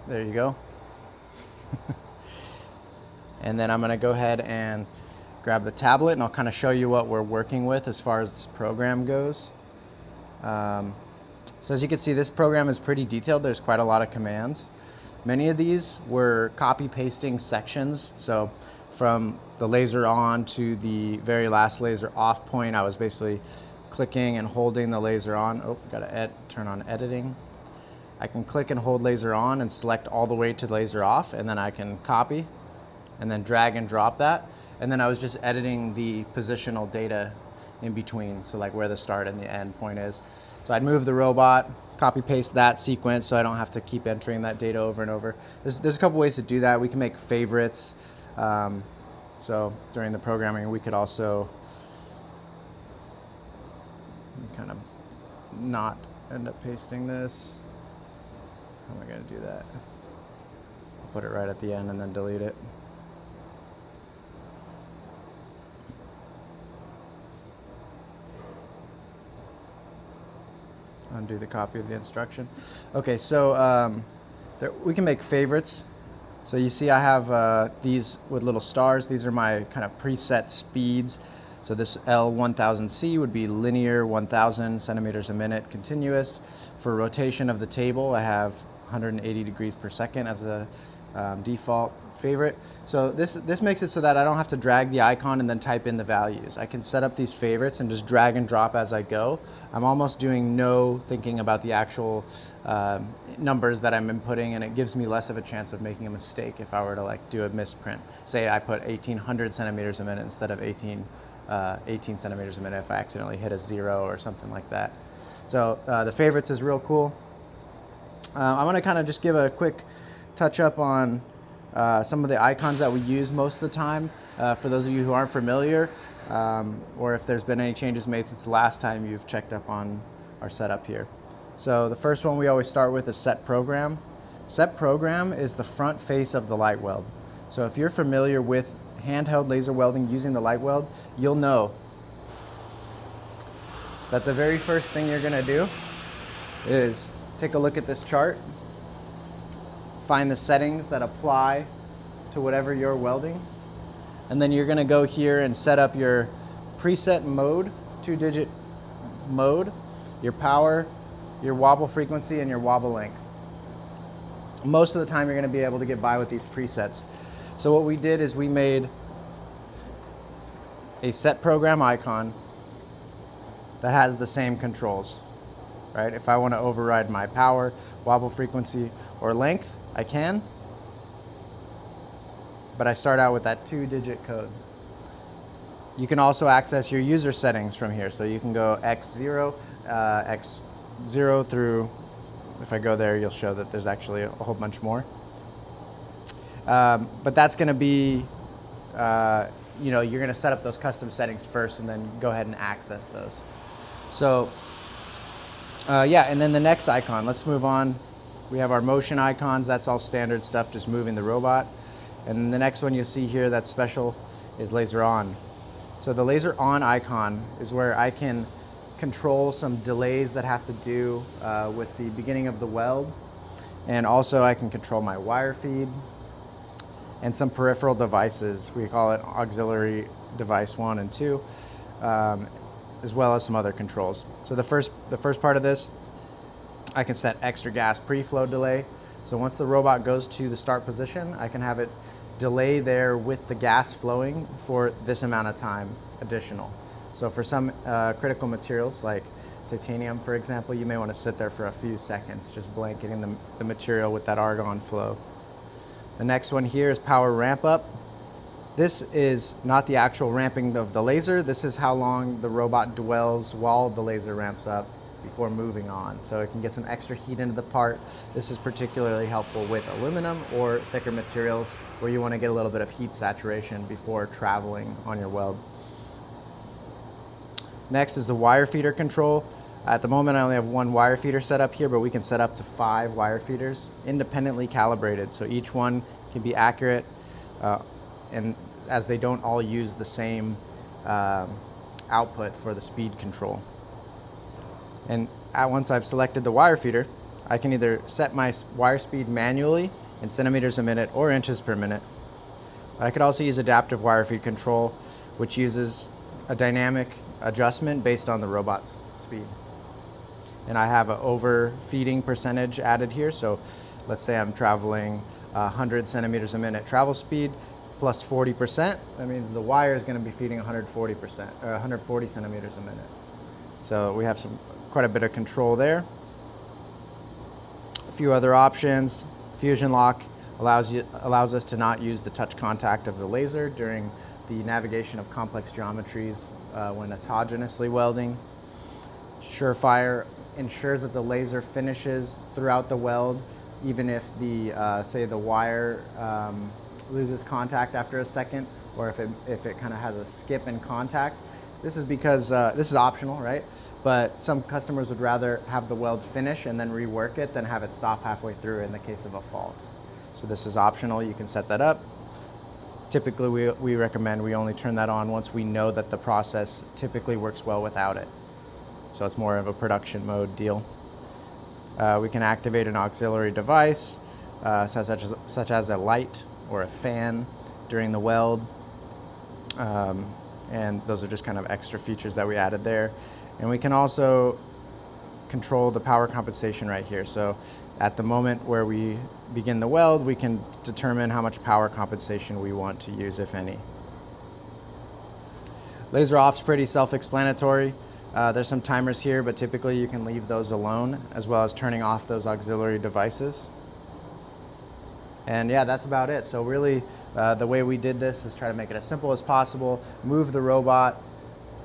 There you go. And then I'm going to go ahead and grab the tablet, and I'll kind of show you what we're working with as far as this program goes. So as you can see, this program is pretty detailed. There's quite a lot of commands. Many of these were copy pasting sections. So from the laser on to the very last laser off point, I was basically clicking and holding the laser on. Oh, gotta turn on editing. I can click and hold laser on and select all the way to laser off, and then I can copy and then drag and drop that. And then I was just editing the positional data in between, so like where the start and the end point is. So I'd move the robot, copy paste that sequence so I don't have to keep entering that data over and over. There's a couple ways to do that. We can make favorites. So during the programming, we could also kind of not end up pasting this. How am I going to do that? I'll put it right at the end and then delete it. Undo the copy of the instruction. Okay, so we can make favorites. So you see I have these with little stars. These are my kind of preset speeds. So this L1000C would be linear 1000 centimeters a minute continuous. For rotation of the table, I have 180 degrees per second as a default favorite. So this makes it so that I don't have to drag the icon and then type in the values. I can set up these favorites and just drag and drop as I go. I'm almost doing no thinking about the actual numbers that I'm inputting, and it gives me less of a chance of making a mistake if I were to like do a misprint. Say I put 1800 centimeters a minute instead of 18 centimeters a minute if I accidentally hit a 0 or something like that. So the favorites is real cool. I want to kind of just give a quick touch up on some of the icons that we use most of the time. For those of you who aren't familiar, or if there's been any changes made since the last time you've checked up on our setup here. So the first one we always start with is set program. Set program is the front face of the LightWELD. So if you're familiar with handheld laser welding using the LightWELD, you'll know that the very first thing you're going to do is take a look at this chart, find the settings that apply to whatever you're welding, and then you're going to go here and set up your preset mode, 2-digit mode, your power, your wobble frequency, and your wobble length. Most of the time you're going to be able to get by with these presets. So what we did is we made a set program icon that has the same controls, right? If I want to override my power, wobble frequency, or length, I can, but I start out with that 2-digit code. You can also access your user settings from here. So you can go X0 through, if I go there, you'll show that there's actually a whole bunch more. But that's going to be, you're going to set up those custom settings first and then go ahead and access those. So, and then the next icon, let's move on. We have our motion icons. That's all standard stuff, just moving the robot. And then the next one you'll see here that's special is laser on. So the laser on icon is where I can control some delays that have to do with the beginning of the weld. And also I can control my wire feed and some peripheral devices. We call it auxiliary device 1 and 2, as well as some other controls. So the first part of this, I can set extra gas pre-flow delay. So once the robot goes to the start position, I can have it delay there with the gas flowing for this amount of time additional. So for some critical materials like titanium, for example, you may want to sit there for a few seconds, just blanketing the material with that argon flow. The next one here is power ramp up. This is not the actual ramping of the laser. This is how long the robot dwells while the laser ramps up before moving on. So it can get some extra heat into the part. This is particularly helpful with aluminum or thicker materials where you want to get a little bit of heat saturation before traveling on your weld. Next is the wire feeder control. At the moment I only have one wire feeder set up here, but we can set up to 5 wire feeders independently calibrated, so each one can be accurate and as they don't all use the same output for the speed control. And once I've selected the wire feeder, I can either set my wire speed manually in centimeters a minute or inches per minute. But I could also use adaptive wire feed control, which uses a dynamic adjustment based on the robot's speed. And I have an overfeeding percentage added here. So let's say I'm traveling 100 centimeters a minute travel speed plus 40%. That means the wire is going to be feeding 140%, or 140 centimeters a minute. So we have quite a bit of control there. A few other options. Fusion lock allows us to not use the touch contact of the laser during the navigation of complex geometries when autogenously welding. Surefire ensures that the laser finishes throughout the weld, even if say the wire loses contact after a second, or if it kind of has a skip in contact. This is because this is optional, right? But some customers would rather have the weld finish and then rework it than have it stop halfway through in the case of a fault. So this is optional. You can set that up. Typically, we recommend we only turn that on once we know that the process typically works well without it. So it's more of a production mode deal. We can activate an auxiliary device, such as a light or a fan during the weld. And those are just kind of extra features that we added there. And we can also control the power compensation right here. So at the moment where we begin the weld, we can determine how much power compensation we want to use, if any. Laser off is pretty self-explanatory. There's some timers here, but typically you can leave those alone, as well as turning off those auxiliary devices. And yeah, that's about it. So really, the way we did this is try to make it as simple as possible. Move the robot,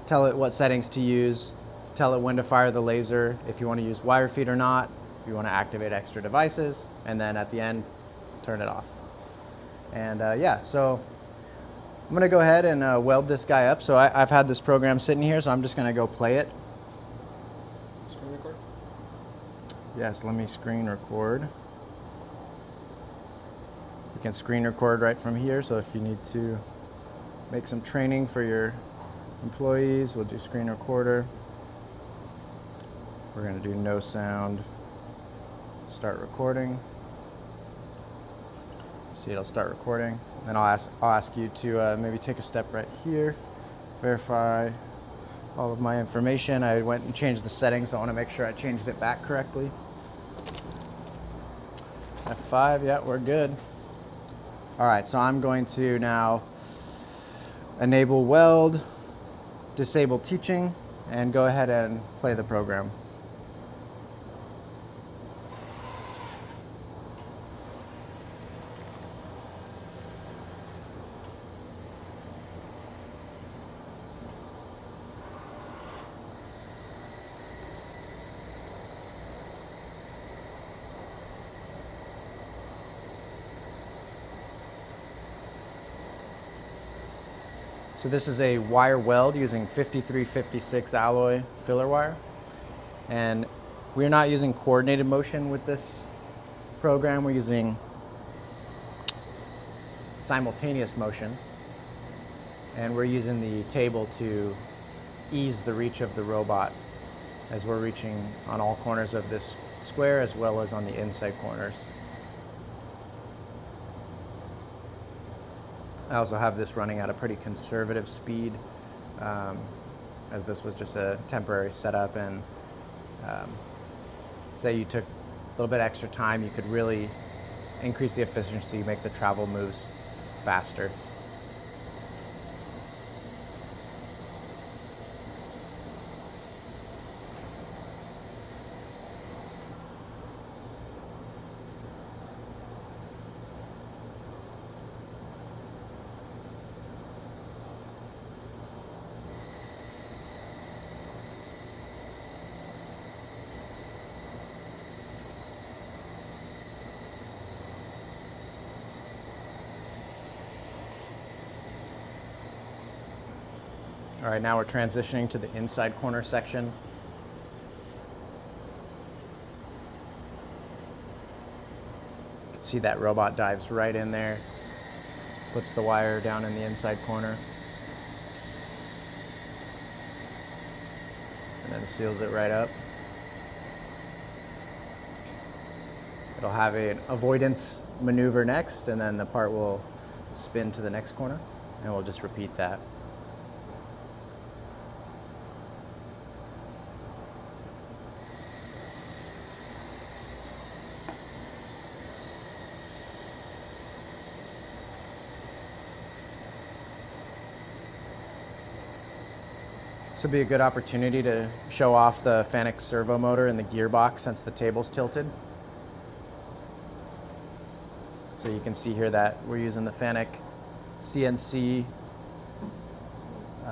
tell it what settings to use, tell it when to fire the laser, if you want to use wire feed or not, if you want to activate extra devices, and then at the end, turn it off. And yeah, so I'm going to go ahead and weld this guy up. So I've had this program sitting here, so I'm just going to go play it. Screen record? Yes, let me screen record. You can screen record right from here, so if you need to make some training for your employees, we'll do screen recorder. We're going to do no sound, start recording. See, it'll start recording. Then I'll ask you to maybe take a step right here, verify all of my information. I went and changed the settings, so I want to make sure I changed it back correctly. F5, yeah, we're good. All right, so I'm going to now enable weld, disable teaching, and go ahead and play the program. So this is a wire weld using 5356 alloy filler wire. And we're not using coordinated motion with this program. We're using simultaneous motion. And we're using the table to ease the reach of the robot as we're reaching on all corners of this square as well as on the inside corners. I also have this running at a pretty conservative speed, as this was just a temporary setup, and say you took a little bit extra time, you could really increase the efficiency, make the travel moves faster. All right, now we're transitioning to the inside corner section. You can see that robot dives right in there, puts the wire down in the inside corner, and then seals it right up. It'll have an avoidance maneuver next, and then the part will spin to the next corner, and we'll just repeat that. This would be a good opportunity to show off the Fanuc servo motor in the gearbox since the table's tilted. So you can see here that we're using the Fanuc CNC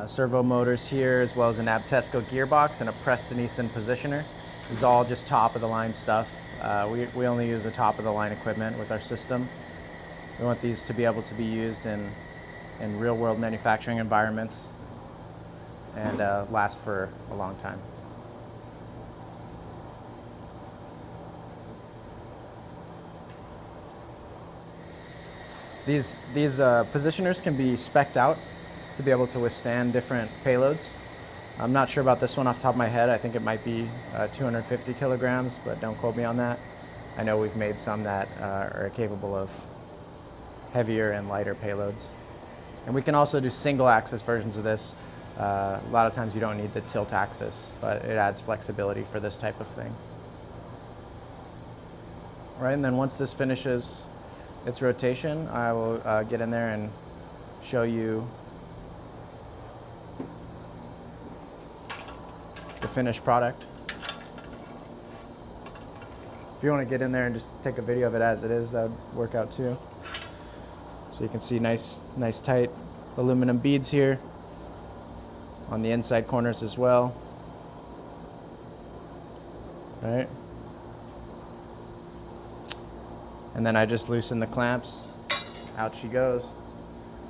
servo motors here, as well as an Abtesco gearbox and a Preston-Eason positioner. This is all just top of the line stuff. We only use the top of the line equipment with our system. We want these to be able to be used in real world manufacturing environments and last for a long time. These positioners can be spec'd out to be able to withstand different payloads. I'm not sure about this one off the top of my head. I think it might be 250 kilograms, but don't quote me on that. I know we've made some that are capable of heavier and lighter payloads. And we can also do single axis versions of this. A lot of times you don't need the tilt axis, but it adds flexibility for this type of thing. All right, and then once this finishes its rotation, I will get in there and show you the finished product. If you want to get in there and just take a video of it as it is, that would work out too. So you can see nice tight aluminum beads here on the inside corners as well. All right. And then I just loosen the clamps, out she goes.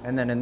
And then in